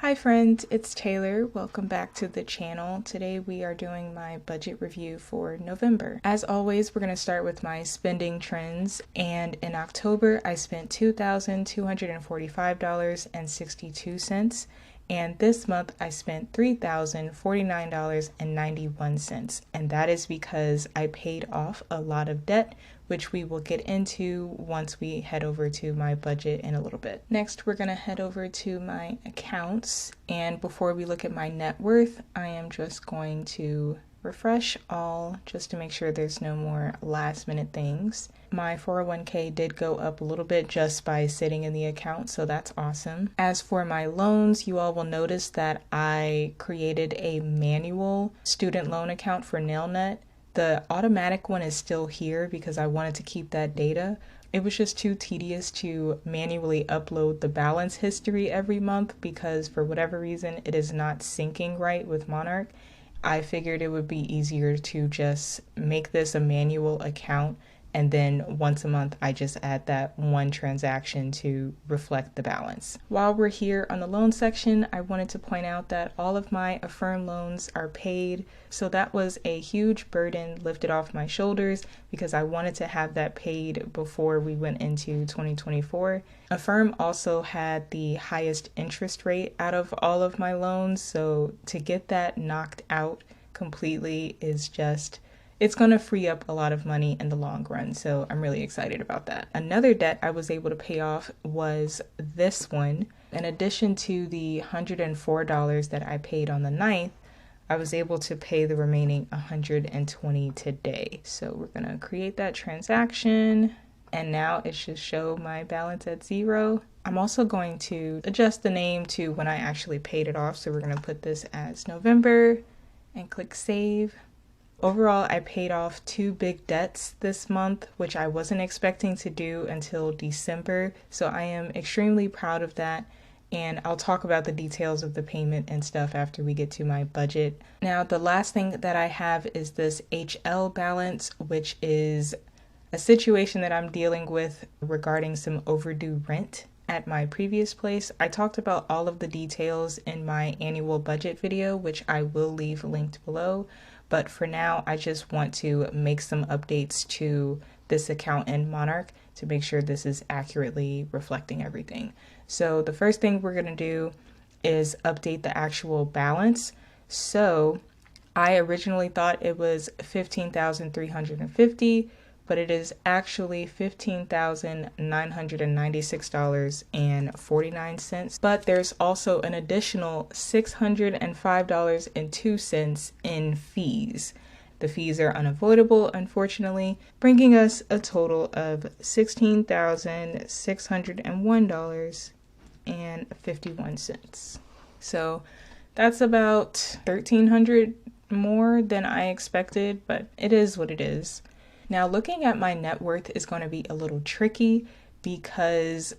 Hi friends, it's Taylor. Welcome back to the channel. Today we are doing my budget review for November. As always, we're going to start with my spending trends, and in October I spent $2,245.62, and this month I spent $3,049.91, and that is because I paid off a lot of debt, which we will get into once we head over to my budget in a little bit. Next, we're gonna head over to my accounts, and before we look at my net worth, I am just going to refresh all just to make sure there's no more last minute things. My 401k did go up a little bit just by sitting in the account, so that's awesome. As for my loans, you all will notice that I created a manual student loan account for NailNet. The automatic one is still here because I wanted to keep that data. It was just too tedious to manually upload the balance history every month because for whatever reason it is not syncing right with Monarch. I figured it would be easier to just make this a manual account, and then once a month I just add that one transaction to reflect the balance. While we're here on the loan section, I wanted to point out that all of my Affirm loans are paid, so that was a huge burden lifted off my shoulders because I wanted to have that paid before we went into 2024. Affirm also had the highest interest rate out of all of my loans, so to get that knocked out completely is just, it's going to free up a lot of money in the long run, so I'm really excited about that. Another debt I was able to pay off was this one. In addition to the $104 that I paid on the 9th, I was able to pay the remaining $120 today. So we're going to create that transaction, and now it should show my balance at 0. I'm also going to adjust the name to when I actually paid it off, so we're going to put this as November and click Save. Overall, I paid off 2 big debts this month, which I wasn't expecting to do until December, so I am extremely proud of that, and I'll talk about the details of the payment and stuff after we get to my budget. Now, the last thing that I have is this HL balance, which is a situation that I'm dealing with regarding some overdue rent at my previous place. I talked about all of the details in my annual budget video, which I will leave linked below. But for now, I just want to make some updates to this account in Monarch to make sure this is accurately reflecting everything. So the first thing we're going to do is update the actual balance. So I originally thought it was $15,350, but it is actually $15,996.49. But there's also an additional $605.02 in fees. The fees are unavoidable, unfortunately, bringing us a total of $16,601.51. So that's about $1,300 more than I expected, but it is what it is. Now, looking at my net worth is going to be a little tricky because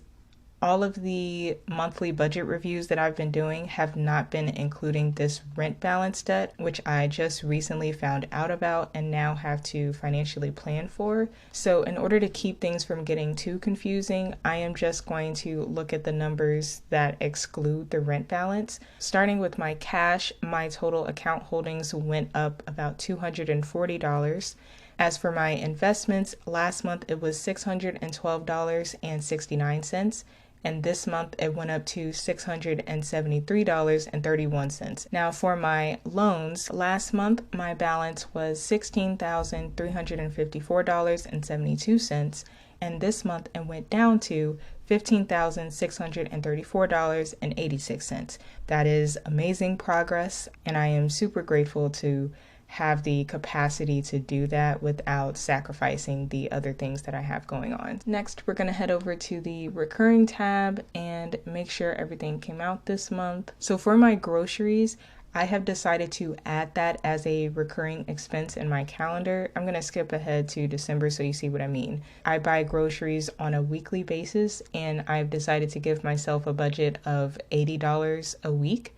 all of the monthly budget reviews that I've been doing have not been including this rent balance debt, which I just recently found out about and now have to financially plan for. So in order to keep things from getting too confusing, I am just going to look at the numbers that exclude the rent balance. Starting with my cash, my total account holdings went up about $240. As for my investments, last month it was $612.69, and this month it went up to $673.31. Now for my loans, last month my balance was $16,354.72, and this month it went down to $15,634.86. That is amazing progress, and I am super grateful to have the capacity to do that without sacrificing the other things that I have going on. Next, we're going to head over to the recurring tab and make sure everything came out this month. So for my groceries, I have decided to add that as a recurring expense in my calendar. I'm going to skip ahead to December so you see what I mean. I buy groceries on a weekly basis, and I've decided to give myself a budget of $80 a week.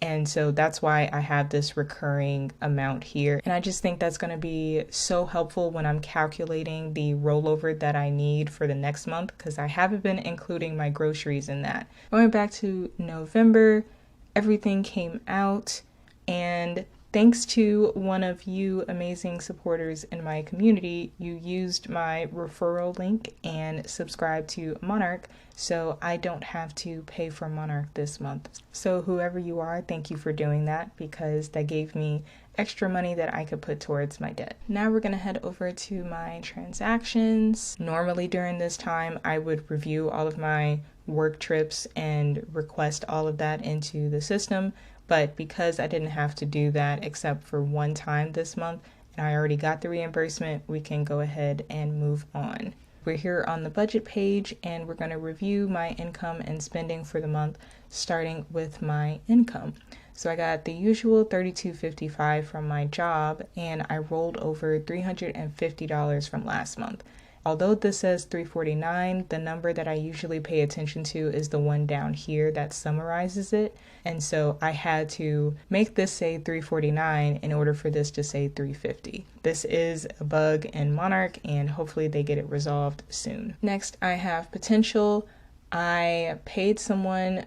And so that's why I have this recurring amount here. And I just think that's going to be so helpful when I'm calculating the rollover that I need for the next month, because I haven't been including my groceries in that. Going back to November, everything came out, and thanks to one of you amazing supporters in my community, you used my referral link and subscribed to Monarch, so I don't have to pay for Monarch this month. So whoever you are, thank you for doing that, because that gave me extra money that I could put towards my debt. Now we're gonna head over to my transactions. Normally during this time, I would review all of my work trips and request all of that into the system. But because I didn't have to do that except for one time this month, and I already got the reimbursement, we can go ahead and move on. We're here on the budget page, and we're going to review my income and spending for the month, starting with my income. So I got the usual $32.55 from my job, and I rolled over $350 from last month. Although this says $349, the number that I usually pay attention to is the one down here that summarizes it. And so I had to make this say $349 in order for this to say $350. This is a bug in Monarch, and hopefully they get it resolved soon. Next, I have potential. I paid someone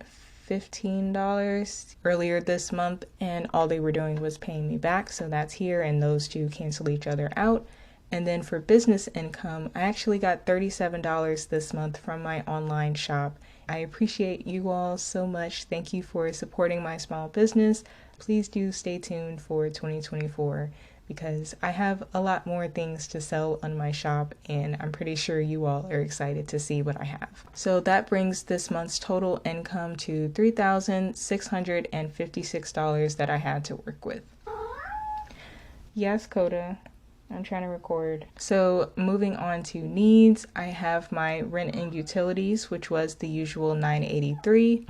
$15 earlier this month, and all they were doing was paying me back. So that's here, and those two cancel each other out. And then for business income, I actually got $37 this month from my online shop. I appreciate you all so much. Thank you for supporting my small business. Please do stay tuned for 2024 because I have a lot more things to sell on my shop, and I'm pretty sure you all are excited to see what I have. So that brings this month's total income to $3,656 that I had to work with. Yes, Coda. I'm trying to record. So moving on to needs, I have my rent and utilities, which was the usual $983.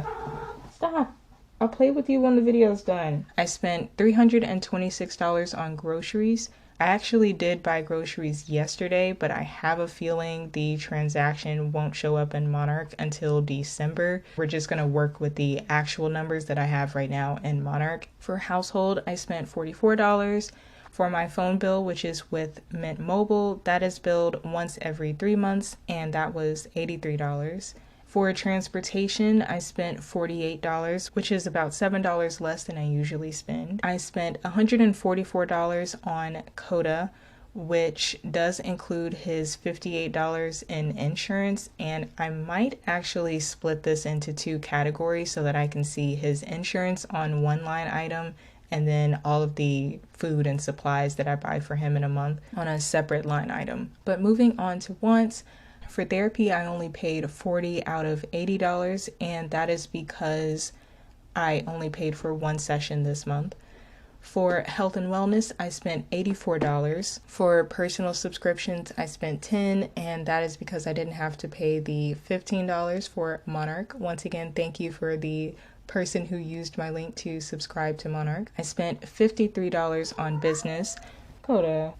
Stop. I'll play with you when the video's done. I spent $326 on groceries. I actually did buy groceries yesterday, but I have a feeling the transaction won't show up in Monarch until December. We're just going to work with the actual numbers that I have right now in Monarch. For household, I spent $44. For my phone bill, which is with Mint Mobile, that is billed once every 3 months, and that was $83. For transportation, I spent $48, which is about $7 less than I usually spend. I spent $144 on Coda, which does include his $58 in insurance, and I might actually split this into two categories so that I can see his insurance on one line item and then all of the food and supplies that I buy for him in a month on a separate line item. But moving on to wants, for therapy, I only paid $40 out of $80, and that is because I only paid for one session this month. For health and wellness, I spent $84. For personal subscriptions, I spent $10, and that is because I didn't have to pay the $15 for Monarch. Once again, thank you for the person who used my link to subscribe to Monarch. I spent $53 on business. Coda.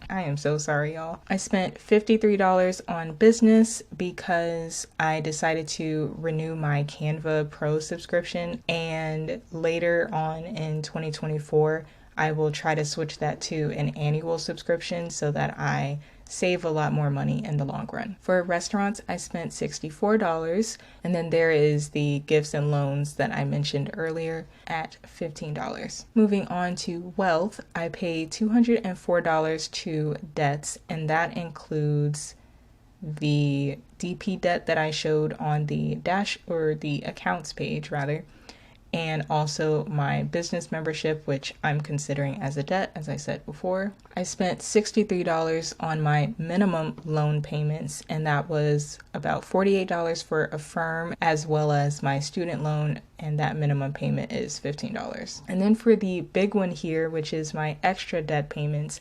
I am so sorry, y'all. I spent $53 on business because I decided to renew my Canva Pro subscription, and later on in 2024, I will try to switch that to an annual subscription so that I save a lot more money in the long run. For restaurants, I spent $64, and then there is the gifts and loans that I mentioned earlier at $15. Moving on to wealth, I paid $204 to debts, and that includes the DP debt that I showed on the the accounts page rather, and also my business membership, which I'm considering as a debt, as I said before. I spent $63 on my minimum loan payments, and that was about $48 for a firm, as well as my student loan, and that minimum payment is $15. And then for the big one here, which is my extra debt payments,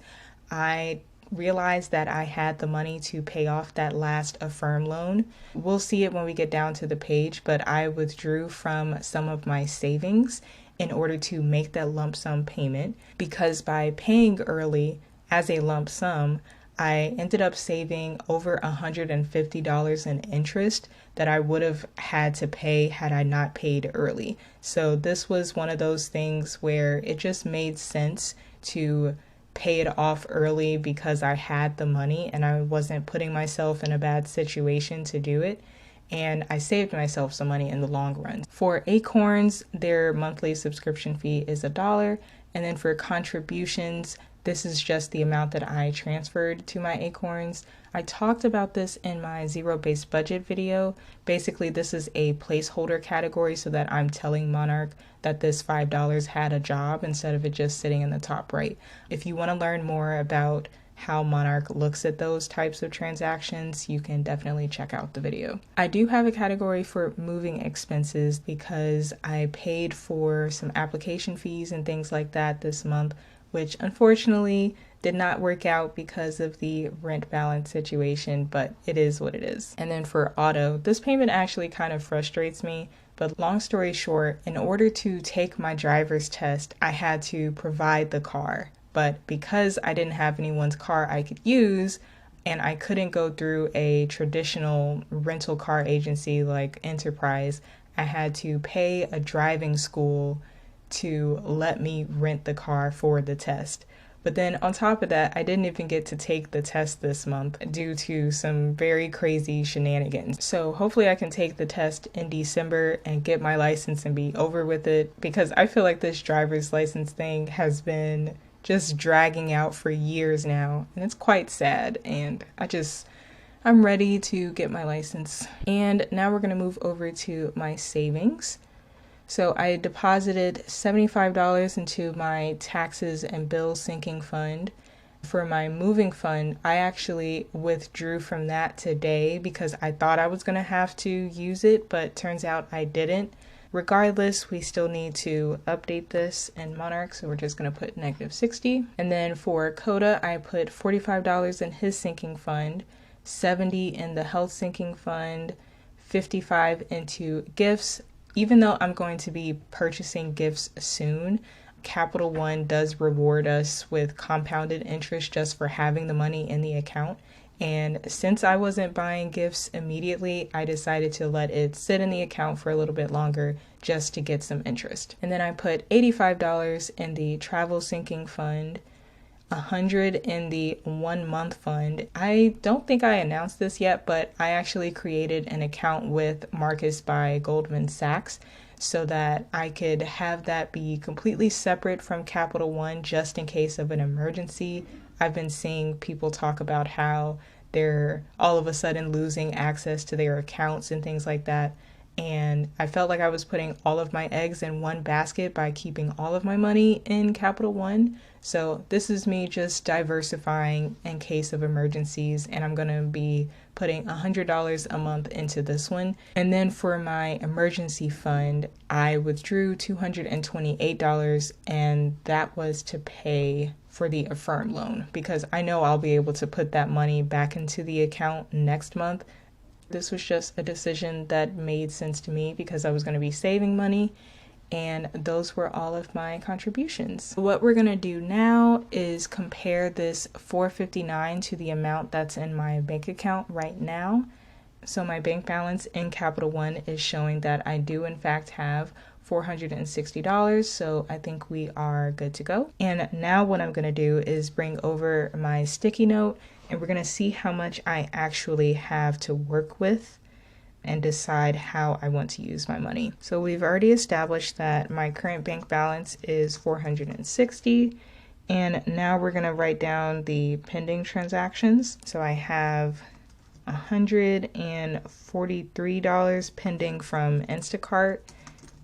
I realized that I had the money to pay off that last Affirm loan. We'll see it when we get down to the page, but I withdrew from some of my savings in order to make that lump sum payment, because by paying early as a lump sum, I ended up saving over $150 in interest that I would have had to pay had I not paid early. So this was one of those things where it just made sense to pay it off early because I had the money and I wasn't putting myself in a bad situation to do it. and I saved myself some money in the long run. For Acorns, their monthly subscription fee is $1, and then for contributions, this is just the amount that I transferred to my Acorns. I talked about this in my zero-based budget video. Basically, this is a placeholder category so that I'm telling Monarch that this $5 had a job instead of it just sitting in the top right. If you want to learn more about how Monarch looks at those types of transactions, you can definitely check out the video. I do have a category for moving expenses because I paid for some application fees and things like that this month, which unfortunately did not work out because of the rent balance situation, but it is what it is. And then for auto, this payment actually kind of frustrates me, but long story short, in order to take my driver's test, I had to provide the car. But because I didn't have anyone's car I could use, and I couldn't go through a traditional rental car agency like Enterprise, I had to pay a driving school to let me rent the car for the test. But then on top of that, I didn't even get to take the test this month due to some very crazy shenanigans. So hopefully I can take the test in December and get my license and be over with it, because I feel like this driver's license thing has been just dragging out for years now, and it's quite sad, and I'm ready to get my license. And now we're going to move over to my savings. So I deposited $75 into my taxes and bill sinking fund. For my moving fund, I actually withdrew from that today because I thought I was going to have to use it, but turns out I didn't. Regardless, we still need to update this in Monarch, so we're just going to put -60. And then for Coda, I put $45 in his sinking fund, $70 in the health sinking fund, $55 into gifts. Even though I'm going to be purchasing gifts soon, Capital One does reward us with compounded interest just for having the money in the account. And since I wasn't buying gifts immediately, I decided to let it sit in the account for a little bit longer just to get some interest. And then I put $85 in the travel sinking fund, $100 in the 1 month fund. I don't think I announced this yet, but I actually created an account with Marcus by Goldman Sachs so that I could have that be completely separate from Capital One just in case of an emergency. I've been seeing people talk about how they're all of a sudden losing access to their accounts and things like that. And I felt like I was putting all of my eggs in one basket by keeping all of my money in Capital One. So this is me just diversifying in case of emergencies, and I'm going to be putting $100 a month into this one. And then for my emergency fund, I withdrew $228, and that was to pay for the Affirm loan because I know I'll be able to put that money back into the account next month. This was just a decision that made sense to me because I was going to be saving money, and those were all of my contributions. What we're going to do now is compare this $459 to the amount that's in my bank account right now. So my bank balance in Capital One is showing that I do in fact have $460, so I think we are good to go. And now what I'm going to do is bring over my sticky note, and we're going to see how much I actually have to work with and decide how I want to use my money. So we've already established that my current bank balance is $460, and now we're going to write down the pending transactions. So I have $143 pending from Instacart.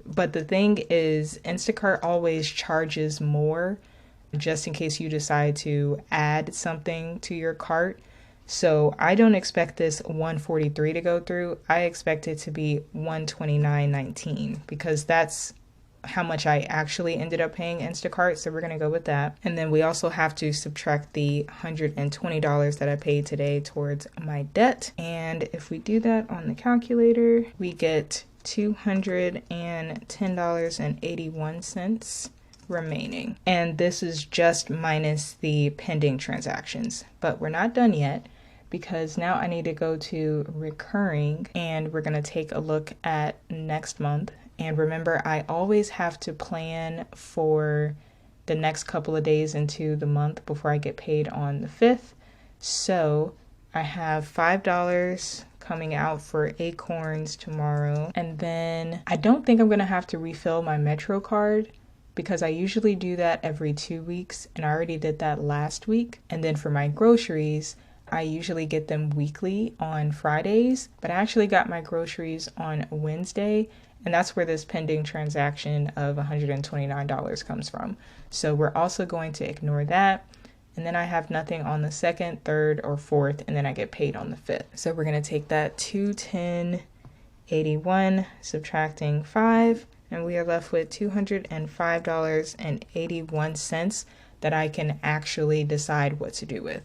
But the thing is, Instacart always charges more just in case you decide to add something to your cart. So I don't expect this $143 to go through. I expect it to be $129.19 because that's how much I actually ended up paying Instacart. So we're going to go with that. And then we also have to subtract the $120 that I paid today towards my debt. And if we do that on the calculator, we get $210.81 remaining. And this is just minus the pending transactions. But we're not done yet because now I need to go to recurring, and we're going to take a look at next month. And remember, I always have to plan for the next couple of days into the month before I get paid on the 5th. So I have $5 coming out for Acorns tomorrow. And then I don't think I'm gonna have to refill my Metro card because I usually do that every 2 weeks, and I already did that last week. And then for my groceries, I usually get them weekly on Fridays, but I actually got my groceries on Wednesday, and that's where this pending transaction of $129 comes from. So we're also going to ignore that. And then I have nothing on the 2nd, 3rd, or 4th, and then I get paid on the 5th. So we're gonna take that 210.81, subtracting 5, and we are left with $205.81 that I can actually decide what to do with.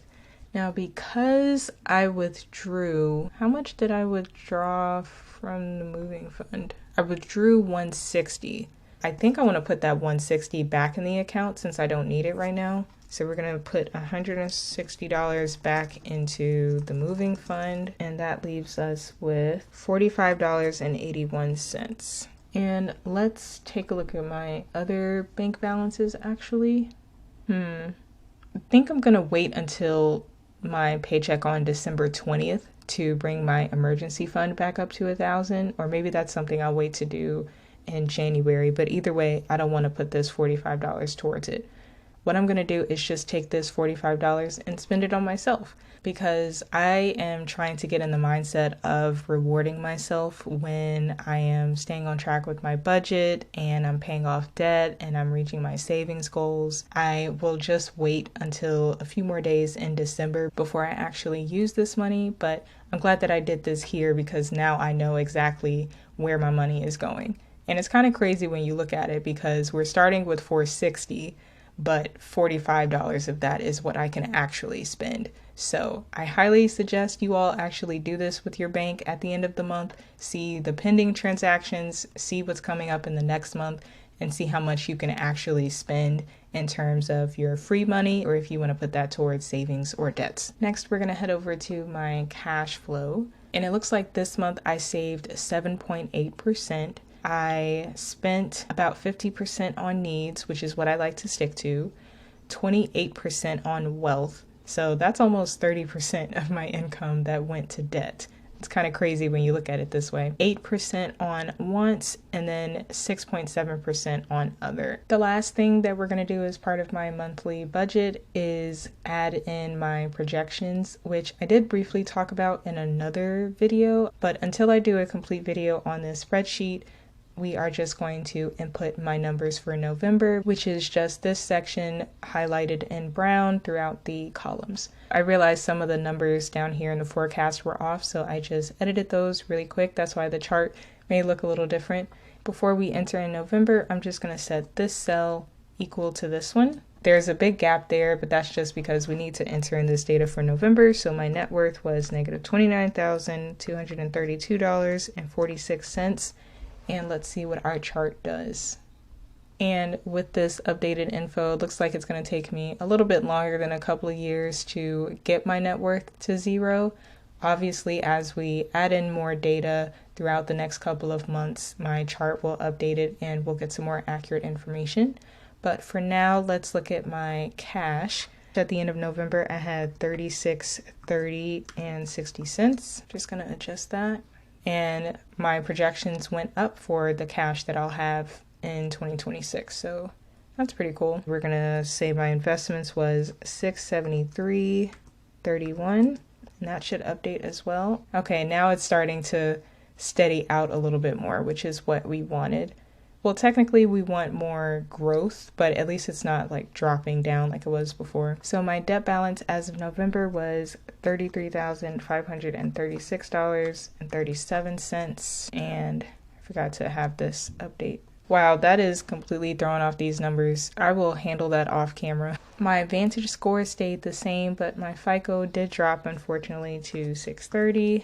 Now, because I withdrew, how much did I withdraw from the moving fund? I withdrew $160. I think I want to put that $160 back in the account since I don't need it right now. So we're going to put $160 back into the moving fund, and that leaves us with $45.81. And let's take a look at my other bank balances actually. I think I'm going to wait until my paycheck on December 20th to bring my emergency fund back up to 1,000, or maybe that's something I'll wait to do in January, but either way, I don't want to put this $45 towards it. What I'm going to do is just take this $45 and spend it on myself, because I am trying to get in the mindset of rewarding myself when I am staying on track with my budget and I'm paying off debt and I'm reaching my savings goals. I will just wait until a few more days in December before I actually use this money, but I'm glad that I did this here because now I know exactly where my money is going. And it's kind of crazy when you look at it because we're starting with $460, but $45 of that is what I can actually spend. So I highly suggest you all actually do this with your bank at the end of the month. See the pending transactions, see what's coming up in the next month, and see how much you can actually spend in terms of your free money, or if you want to put that towards savings or debts. Next, we're going to head over to my cash flow. And it looks like this month I saved 7.8%. I spent about 50% on needs, which is what I like to stick to, 28% on wealth. So that's almost 30% of my income that went to debt. It's kind of crazy when you look at it this way. 8% on wants, and then 6.7% on other. The last thing that we're going to do as part of my monthly budget is add in my projections, which I did briefly talk about in another video. But until I do a complete video on this spreadsheet, we are just going to input my numbers for November, which is just this section highlighted in brown throughout the columns. I realized some of the numbers down here in the forecast were off, so I just edited those really quick. That's why the chart may look a little different. Before we enter in November, I'm just going to set this cell equal to this one. There's a big gap there, but that's just because we need to enter in this data for November. So my net worth was negative $29,232.46. And let's see what our chart does. And with this updated info, it looks like it's going to take me a little bit longer than a couple of years to get my net worth to zero. Obviously, as we add in more data throughout the next couple of months, my chart will update it and we'll get some more accurate information. But for now, let's look at my cash. At the end of November, I had $36.30 and 60 cents. Just going to adjust that. And my projections went up for the cash that I'll have in 2026. So that's pretty cool. We're going to say my investments was $673.31, and that should update as well. Okay, now it's starting to steady out a little bit more, which is what we wanted. Well, technically we want more growth, but at least it's not like dropping down like it was before. So my debt balance as of November was $33,536.37. And I forgot to have this update. Wow, that is completely throwing off these numbers. I will handle that off camera. My Vantage score stayed the same, but my FICO did drop, unfortunately, to 630.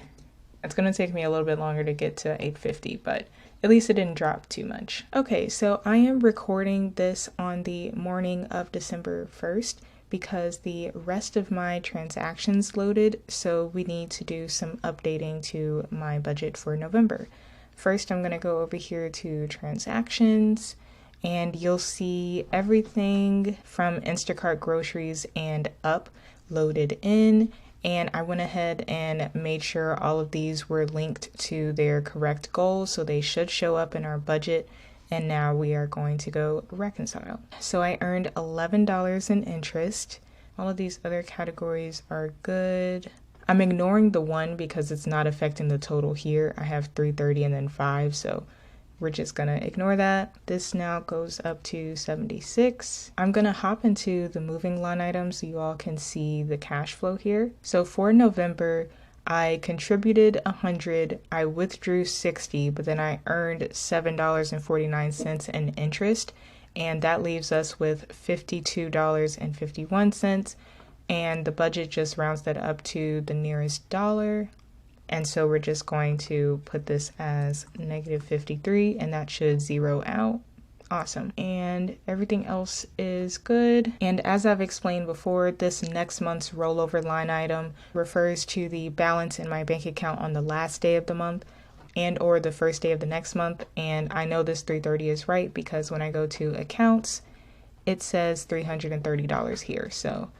It's going to take me a little bit longer to get to 850, but at least it didn't drop too much. Okay, so I am recording this on the morning of December 1st because the rest of my transactions loaded, so we need to do some updating to my budget for November. First, I'm going to go over here to transactions, and you'll see everything from Instacart groceries and up loaded in, And I went ahead and made sure all of these were linked to their correct goals, so they should show up in our budget. And now we are going to go reconcile. So I earned $11 in interest. All of these other categories are good. I'm ignoring the one because it's not affecting the total here. I have 330 and then 5, so we're just gonna ignore that. This now goes up to 76. I'm gonna hop into the moving line item so you all can see the cash flow here. So for November, I contributed 100, I withdrew 60, but then I earned $7.49 in interest, and that leaves us with $52.51, and the budget just rounds that up to the nearest dollar. And so we're just going to put this as -53, and that should zero out. Awesome. And everything else is good. And as I've explained before, this next month's rollover line item refers to the balance in my bank account on the last day of the month and or the first day of the next month. And I know this 330 is right because when I go to accounts, it says $330 here. So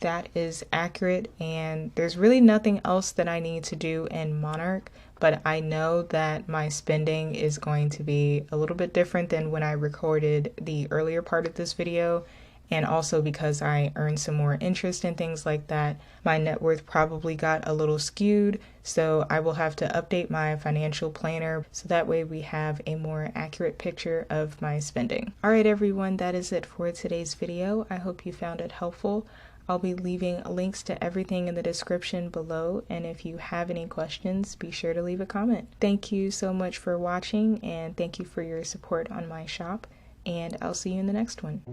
that is accurate, and there's really nothing else that I need to do in Monarch, but I know that my spending is going to be a little bit different than when I recorded the earlier part of this video, and also because I earned some more interest and things like that, my net worth probably got a little skewed, so I will have to update my financial planner so that way we have a more accurate picture of my spending. Alright everyone, that is it for today's video. I hope you found it helpful. I'll be leaving links to everything in the description below, and if you have any questions, be sure to leave a comment. Thank you so much for watching, and thank you for your support on my shop, and I'll see you in the next one.